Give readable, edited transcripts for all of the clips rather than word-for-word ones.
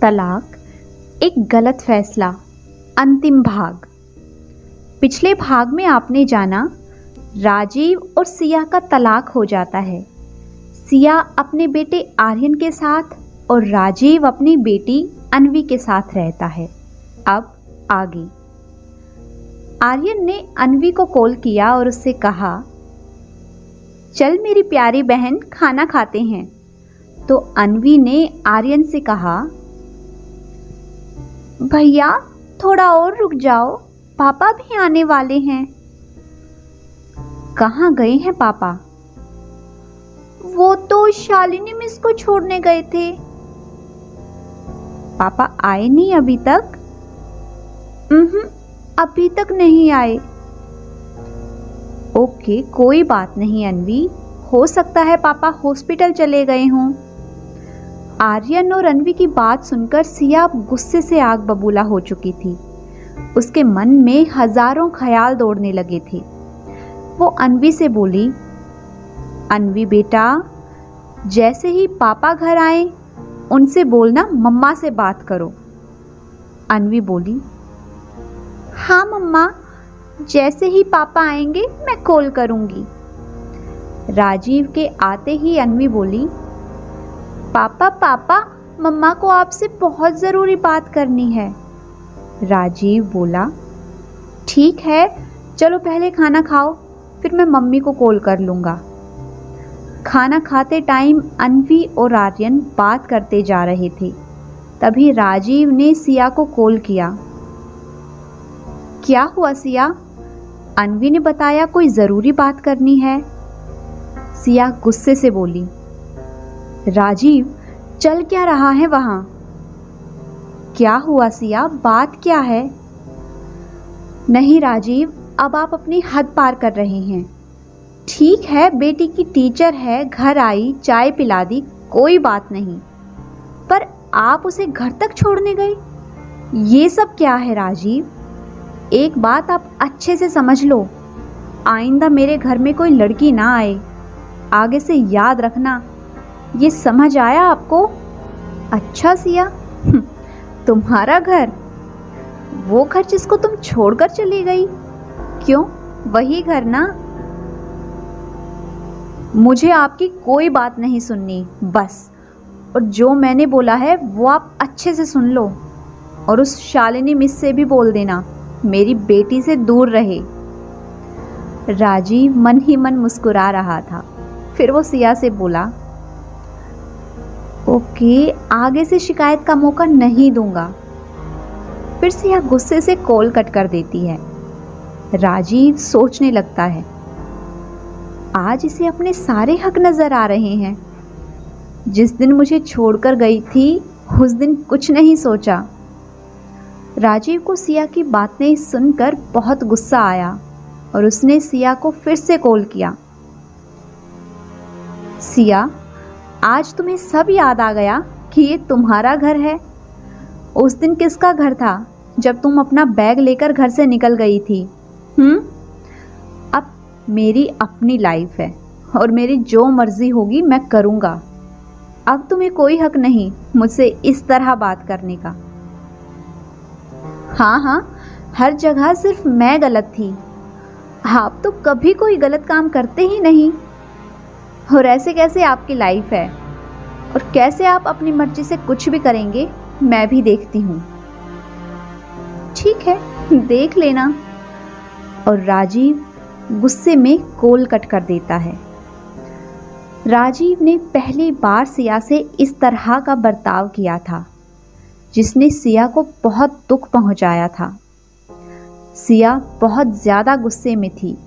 तलाक एक गलत फैसला, अंतिम भाग। पिछले भाग में आपने जाना राजीव और सिया का तलाक हो जाता है। सिया अपने बेटे आर्यन के साथ और राजीव अपनी बेटी अन्वी के साथ रहता है। अब आगे। आर्यन ने अन्वी को कॉल किया और उससे कहा, चल मेरी प्यारी बहन खाना खाते हैं। तो अन्वी ने आर्यन से कहा, भैया थोड़ा और रुक जाओ, पापा भी आने वाले हैं। कहाँ गए हैं पापा? वो तो शालिनी मिस को छोड़ने गए थे। पापा आए नहीं अभी तक? अभी तक नहीं आए। ओके, कोई बात नहीं अन्वी, हो सकता है पापा हॉस्पिटल चले गए हों। आर्यन और अन्वी की बात सुनकर सिया गुस्से से आग बबूला हो चुकी थी। उसके मन में हजारों ख्याल दौड़ने लगे थे। वो अन्वी से बोली, अन्वी बेटा, जैसे ही पापा घर आए उनसे बोलना मम्मा से बात करो। अन्वी बोली, हाँ मम्मा, जैसे ही पापा आएंगे मैं कॉल करूंगी। राजीव के आते ही अन्वी बोली, पापा मम्मा को आपसे बहुत ज़रूरी बात करनी है। राजीव बोला, ठीक है, चलो पहले खाना खाओ, फिर मैं मम्मी को कॉल कर लूँगा। खाना खाते टाइम अन्वी और आर्यन बात करते जा रहे थे। तभी राजीव ने सिया को कॉल किया। क्या हुआ सिया? अन्वी ने बताया कोई ज़रूरी बात करनी है। सिया गुस्से से बोली, राजीव चल क्या रहा है वहाँ? क्या हुआ सिया, बात क्या है? नहीं राजीव, अब आप अपनी हद पार कर रहे हैं। ठीक है, बेटी की टीचर है, घर आई, चाय पिला दी, कोई बात नहीं, पर आप उसे घर तक छोड़ने गए, ये सब क्या है राजीव? एक बात आप अच्छे से समझ लो, आइंदा मेरे घर में कोई लड़की ना आए, आगे से याद रखना, ये समझ आया आपको? अच्छा सिया, तुम्हारा घर, वो घर जिसको तुम छोड़कर चली गई, क्यों वही घर ना? मुझे आपकी कोई बात नहीं सुननी बस, और जो मैंने बोला है वो आप अच्छे से सुन लो, और उस शालिनी मिस से भी बोल देना मेरी बेटी से दूर रहे। राजीव मन ही मन मुस्कुरा रहा था। फिर वो सिया से बोला, ओके, आगे से शिकायत का मौका नहीं दूंगा। फिर सिया गुस्से से कॉल कट कर देती है। राजीव सोचने लगता है, आज इसे अपने सारे हक नजर आ रहे हैं। जिस दिन मुझे छोड़कर गई थी उस दिन कुछ नहीं सोचा। राजीव को सिया की बातें सुनकर बहुत गुस्सा आया और उसने सिया को फिर से कॉल किया। सिया, आज तुम्हें सब याद आ गया कि ये तुम्हारा घर है? उस दिन किसका घर था जब तुम अपना बैग लेकर घर से निकल गई थी? अब मेरी अपनी लाइफ है और मेरी जो मर्जी होगी मैं करूँगा। अब तुम्हें कोई हक नहीं मुझसे इस तरह बात करने का। हाँ, हर जगह सिर्फ मैं गलत थी, आप तो कभी कोई गलत काम करते ही नहीं। और ऐसे कैसे आपकी लाइफ है, और कैसे आप अपनी मर्जी से कुछ भी करेंगे, मैं भी देखती हूँ। ठीक है, देख लेना। और राजीव गुस्से में कॉल कट कर देता है। राजीव ने पहली बार सिया से इस तरह का बर्ताव किया था जिसने सिया को बहुत दुख पहुंचाया था। सिया बहुत ज़्यादा गुस्से में थी।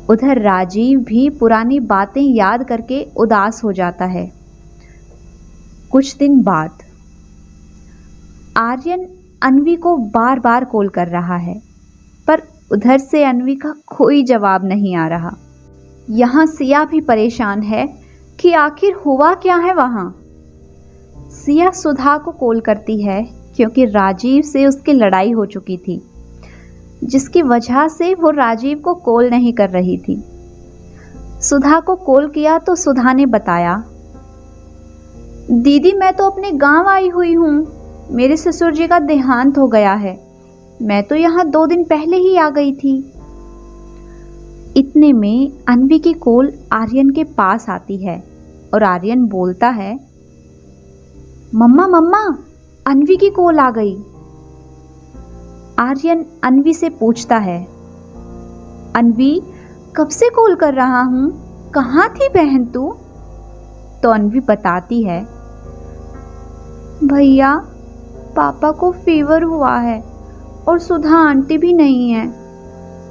उधर राजीव भी पुरानी बातें याद करके उदास हो जाता है। कुछ दिन बाद आर्यन अन्वी को बार बार कॉल कर रहा है, पर उधर से अन्वी का कोई जवाब नहीं आ रहा। यहाँ सिया भी परेशान है कि आखिर हुआ क्या है वहाँ। सिया सुधा को कॉल करती है क्योंकि राजीव से उसकी लड़ाई हो चुकी थी, जिसकी वजह से वो राजीव को कॉल नहीं कर रही थी। सुधा को कॉल किया तो सुधा ने बताया, दीदी मैं तो अपने गांव आई हुई हूँ, मेरे ससुर जी का देहांत हो गया है। मैं तो यहाँ 2 दिन पहले ही आ गई थी। इतने में अन्वी की कॉल आर्यन के पास आती है और आर्यन बोलता है, मम्मा मम्मा, अन्वी की कॉल आ गई। आर्यन अन्वी से पूछता है, अन्वी कब से कॉल कर रहा हूँ, कहाँ थी बहन तू? तो अन्वी बताती है, भैया पापा को फीवर हुआ है और सुधा आंटी भी नहीं है।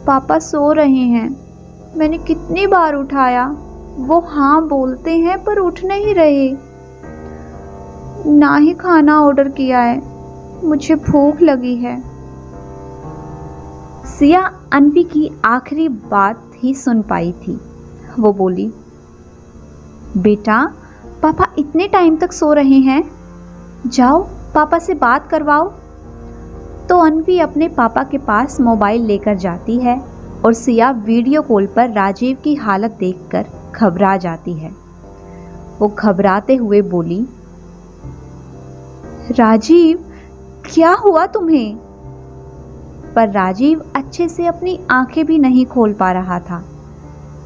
पापा सो रहे हैं। मैंने कितनी बार उठाया, वो हाँ बोलते हैं पर उठ नहीं रहे। ना ही खाना ऑर्डर किया है, मुझे भूख लगी है। सिया अन्वी की आखिरी बात ही सुन पाई थी। वो बोली, बेटा पापा इतने टाइम तक सो रहे हैं, जाओ पापा से बात करवाओ। तो अन्वी अपने पापा के पास मोबाइल लेकर जाती है और सिया वीडियो कॉल पर राजीव की हालत देखकर घबरा जाती है। वो घबराते हुए बोली, राजीव क्या हुआ तुम्हें? पर राजीव अच्छे से अपनी आंखें भी नहीं खोल पा रहा था।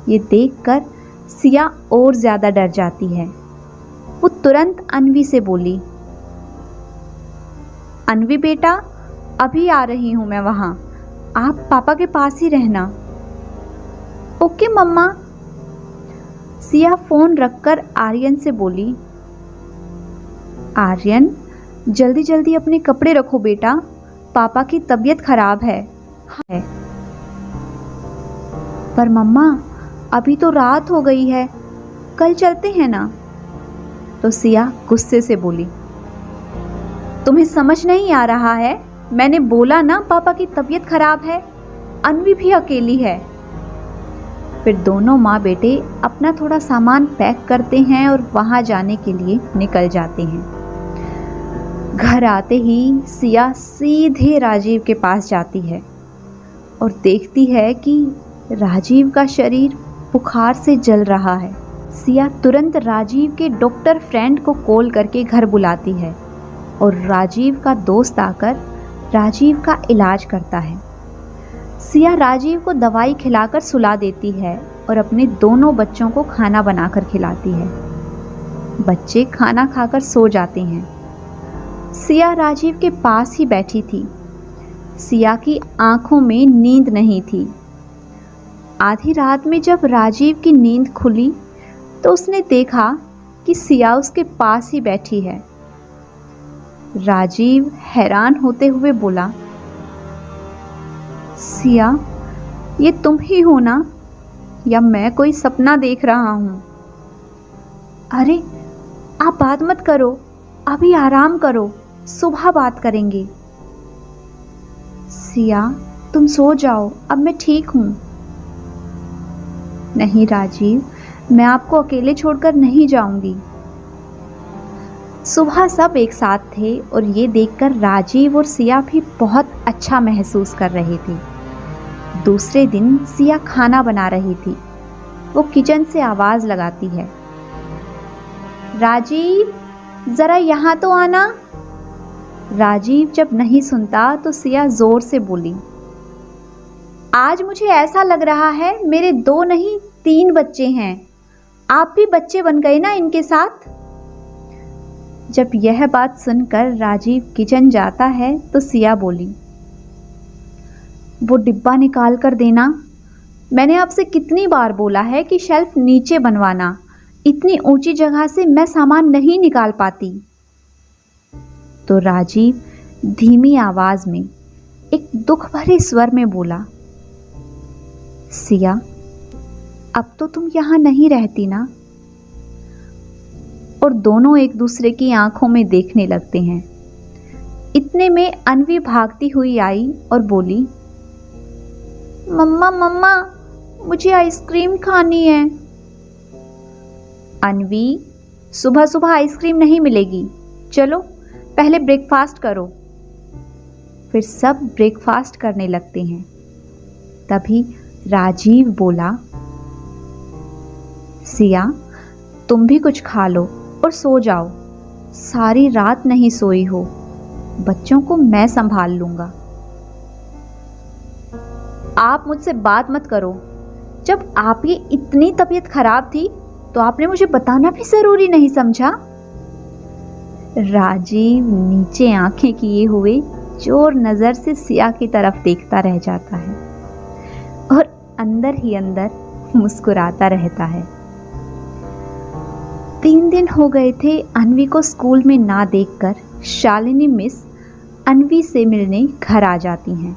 ये देखकर सिया और ज्यादा डर जाती है। वो तुरंत अन्वी से बोली, अन्वी बेटा अभी आ रही हूं मैं वहां, आप पापा के पास ही रहना। ओके मम्मा। सिया फोन रखकर आर्यन से बोली, आर्यन जल्दी जल्दी अपने कपड़े रखो बेटा, पापा की तबीयत खराब है। पर मम्मा अभी तो रात हो गई है, कल चलते हैं ना? तो सिया गुस्से से बोली, तुम्हें समझ नहीं आ रहा है? मैंने बोला ना पापा की तबीयत खराब है, अन्वी भी अकेली है। फिर दोनों माँ बेटे अपना थोड़ा सामान पैक करते हैं और वहां जाने के लिए निकल जाते हैं। घर आते ही सिया सीधे राजीव के पास जाती है और देखती है कि राजीव का शरीर बुखार से जल रहा है। सिया तुरंत राजीव के डॉक्टर फ्रेंड को कॉल करके घर बुलाती है और राजीव का दोस्त आकर राजीव का इलाज करता है। सिया राजीव को दवाई खिलाकर सुला देती है और अपने दोनों बच्चों को खाना बनाकर खिलाती है। बच्चे खाना खाकर सो जाते हैं। सिया राजीव के पास ही बैठी थी। सिया की आंखों में नींद नहीं थी। आधी रात में जब राजीव की नींद खुली तो उसने देखा कि सिया उसके पास ही बैठी है। राजीव हैरान होते हुए बोला, सिया ये तुम ही हो ना, या मैं कोई सपना देख रहा हूं? अरे आप बात मत करो, अभी आराम करो, सुबह बात करेंगे। सिया तुम सो जाओ, अब मैं ठीक हूं। नहीं राजीव, मैं आपको अकेले छोड़कर नहीं जाऊंगी। सुबह सब एक साथ थे और ये देखकर राजीव और सिया भी बहुत अच्छा महसूस कर रहे थे। दूसरे दिन सिया खाना बना रही थी। वो किचन से आवाज लगाती है, राजीव जरा यहाँ तो आना। राजीव जब नहीं सुनता तो सिया जोर से बोली, आज मुझे ऐसा लग रहा है मेरे 2 नहीं 3 बच्चे हैं। आप भी बच्चे बन गए ना इनके साथ। जब यह बात सुनकर राजीव किचन जाता है तो सिया बोली, वो डिब्बा निकाल कर देना। मैंने आपसे कितनी बार बोला है कि शेल्फ नीचे बनवाना, इतनी ऊंची जगह से मैं सामान नहीं निकाल पाती। तो राजीव धीमी आवाज में एक दुख भरे स्वर में बोला, सिया अब तो तुम यहां नहीं रहती ना? और दोनों एक दूसरे की आंखों में देखने लगते हैं। इतने में अन्वी भागती हुई आई और बोली, मम्मा मम्मा मुझे आइसक्रीम खानी है। अन्वी सुबह सुबह आइसक्रीम नहीं मिलेगी, चलो पहले ब्रेकफास्ट करो। फिर सब ब्रेकफास्ट करने लगते हैं। तभी राजीव बोला, सिया तुम भी कुछ खा लो और सो जाओ, सारी रात नहीं सोई हो। बच्चों को मैं संभाल लूंगा। आप मुझसे बात मत करो। जब आपकी इतनी तबीयत खराब थी तो आपने मुझे बताना भी जरूरी नहीं समझा। राजीव नीचे आंखें किए हुए चोर नजर से सिया की तरफ देखता रह जाता है और अंदर ही अंदर मुस्कुराता रहता है। 3 दिन हो गए थे अन्वी को स्कूल में ना देखकर शालिनी मिस अन्वी से मिलने घर आ जाती हैं।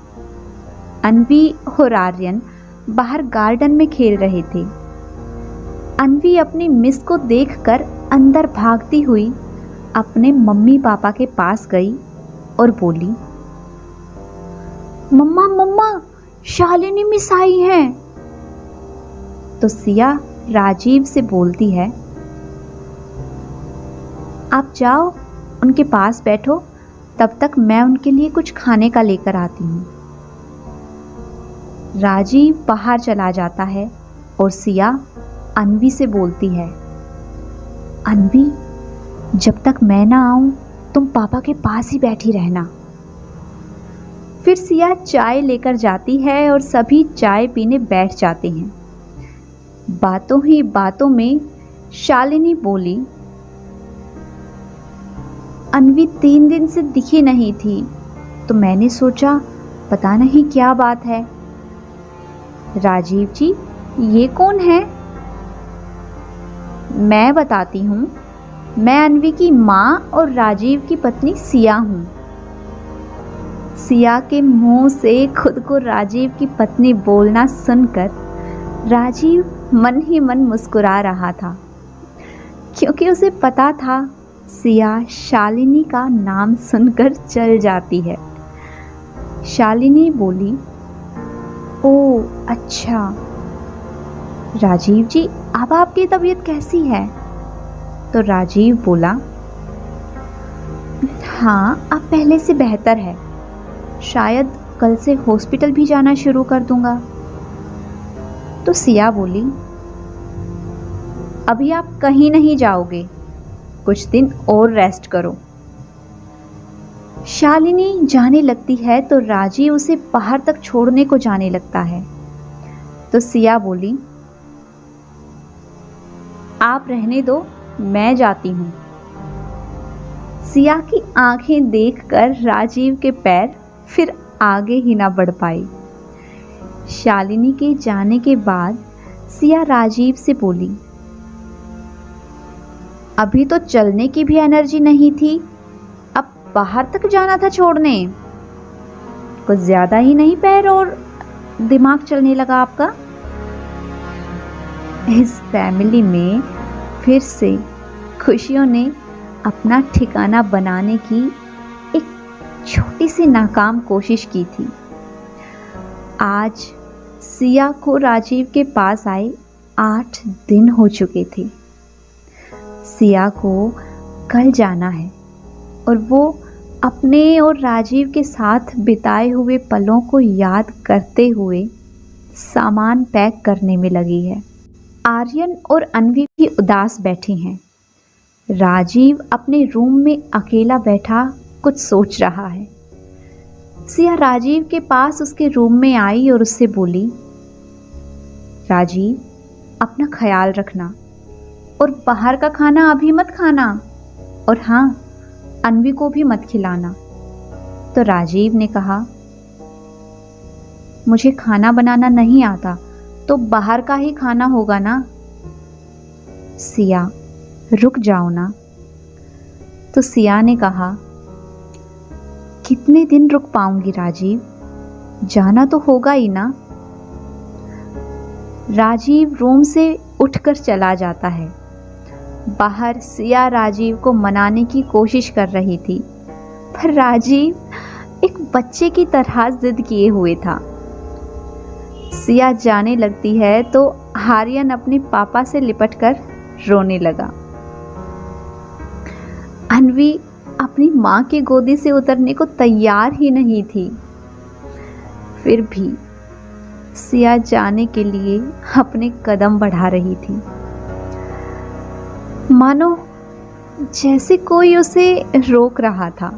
अन्वी और आर्यन बाहर गार्डन में खेल रहे थे। अन्वी अपनी मिस को देखकर अंदर भागती हुई अपने मम्मी पापा के पास गई और बोली, मम्मा मम्मा, शालिनी मिस आई हैं। तो सिया राजीव से बोलती है, आप जाओ उनके पास बैठो, तब तक मैं उनके लिए कुछ खाने का लेकर आती हूँ। राजीव बाहर चला जाता है और सिया अन्वी से बोलती है, अन्वी, जब तक मैं ना आऊं तुम पापा के पास ही बैठी रहना। फिर सिया चाय लेकर जाती है और सभी चाय पीने बैठ जाते हैं। बातों ही बातों में शालिनी बोली, अन्वी 3 दिन से दिखी नहीं थी तो मैंने सोचा पता नहीं क्या बात है। राजीव जी, ये कौन है? मैं बताती हूँ, मैं अन्वी की माँ और राजीव की पत्नी सिया हूँ। सिया के मुंह से खुद को राजीव की पत्नी बोलना सुनकर राजीव मन ही मन मुस्कुरा रहा था, क्योंकि उसे पता था सिया शालिनी का नाम सुनकर चल जाती है। शालिनी बोली, ओ अच्छा, राजीव जी अब आपकी तबीयत कैसी है? तो राजीव बोला, हाँ अब पहले से बेहतर है, शायद कल से हॉस्पिटल भी जाना शुरू कर दूंगा। तो सिया बोली, अभी आप कहीं नहीं जाओगे, कुछ दिन और रेस्ट करो। शालिनी जाने लगती है तो राजीव उसे बाहर तक छोड़ने को जाने लगता है। तो सिया बोली, आप रहने दो, मैं जाती हूँ। सिया की आंखें देखकर राजीव के पैर फिर आगे ही ना बढ़ पाए। शालिनी के जाने के बाद सिया राजीव से बोली, अभी तो चलने की भी एनर्जी नहीं थी, अब बाहर तक जाना था छोड़ने। कुछ ज्यादा ही नहीं पैर और दिमाग चलने लगा आपका। इस फैमिली में फिर से खुशियों ने अपना ठिकाना बनाने की एक छोटी सी नाकाम कोशिश की थी। आज सिया को राजीव के पास आए 8 दिन हो चुके थे। सिया को कल जाना है और वो अपने और राजीव के साथ बिताए हुए पलों को याद करते हुए सामान पैक करने में लगी है। आर्यन और अन्वी भी उदास बैठी हैं। राजीव अपने रूम में अकेला बैठा कुछ सोच रहा है। सिया राजीव के पास उसके रूम में आई और उससे बोली, राजीव अपना ख्याल रखना और बाहर का खाना अभी मत खाना, और हाँ, अन्वी को भी मत खिलाना। तो राजीव ने कहा, मुझे खाना बनाना नहीं आता तो बाहर का ही खाना होगा ना। सिया, रुक जाओ ना। तो सिया ने कहा, कितने दिन रुक पाऊंगी राजीव, जाना तो होगा ही ना। राजीव रूम से उठकर चला जाता है। बाहर सिया राजीव को मनाने की कोशिश कर रही थी, पर राजीव एक बच्चे की तरह जिद किए हुए था। सिया जाने लगती है तो आर्यन अपने पापा से लिपटकर रोने लगा। अन्वी अपनी माँ की गोदी से उतरने को तैयार ही नहीं थी। फिर भी सिया जाने के लिए अपने कदम बढ़ा रही थी, मानो जैसे कोई उसे रोक रहा था।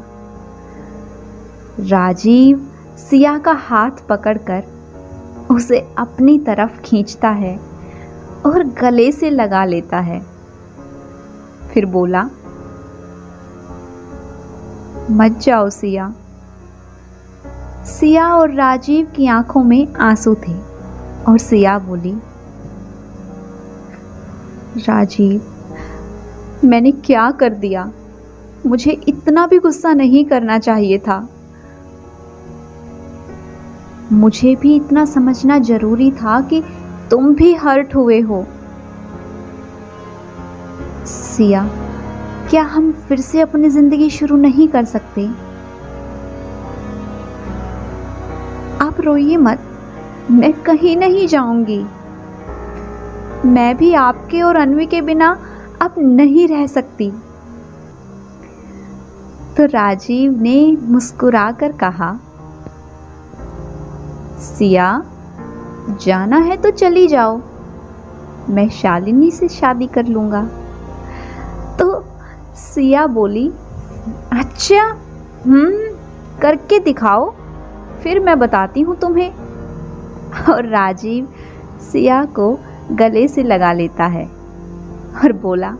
राजीव सिया का हाथ पकड़कर उसे अपनी तरफ खींचता है और गले से लगा लेता है। फिर बोला, मत जाओ सिया। सिया और राजीव की आंखों में आंसू थे और सिया बोली, राजीव, मैंने क्या कर दिया? मुझे इतना भी गुस्सा नहीं करना चाहिए था। मुझे भी इतना समझना जरूरी था कि तुम भी हर्ट हुए हो। सिया, क्या हम फिर से अपनी जिंदगी शुरू नहीं कर सकते? आप रोइए मत, मैं कहीं नहीं जाऊंगी। मैं भी आपके और अन्वी के बिना अब नहीं रह सकती। तो राजीव ने मुस्कुराकर कहा, सिया, जाना है तो चली जाओ, मैं शालिनी से शादी कर लूंगा। तो सिया बोली, अच्छा, करके दिखाओ, फिर मैं बताती हूँ तुम्हें। और राजीव सिया को गले से लगा लेता है और बोला,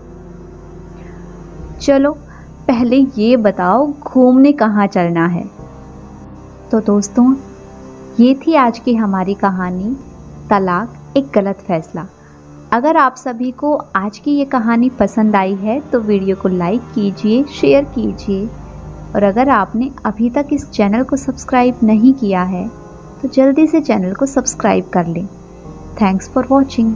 चलो पहले ये बताओ घूमने कहाँ चलना है। तो दोस्तों, ये थी आज की हमारी कहानी तलाक एक गलत फैसला। अगर आप सभी को आज की ये कहानी पसंद आई है तो वीडियो को लाइक कीजिए, शेयर कीजिए, और अगर आपने अभी तक इस चैनल को सब्सक्राइब नहीं किया है तो जल्दी से चैनल को सब्सक्राइब कर लें। Thanks for watching.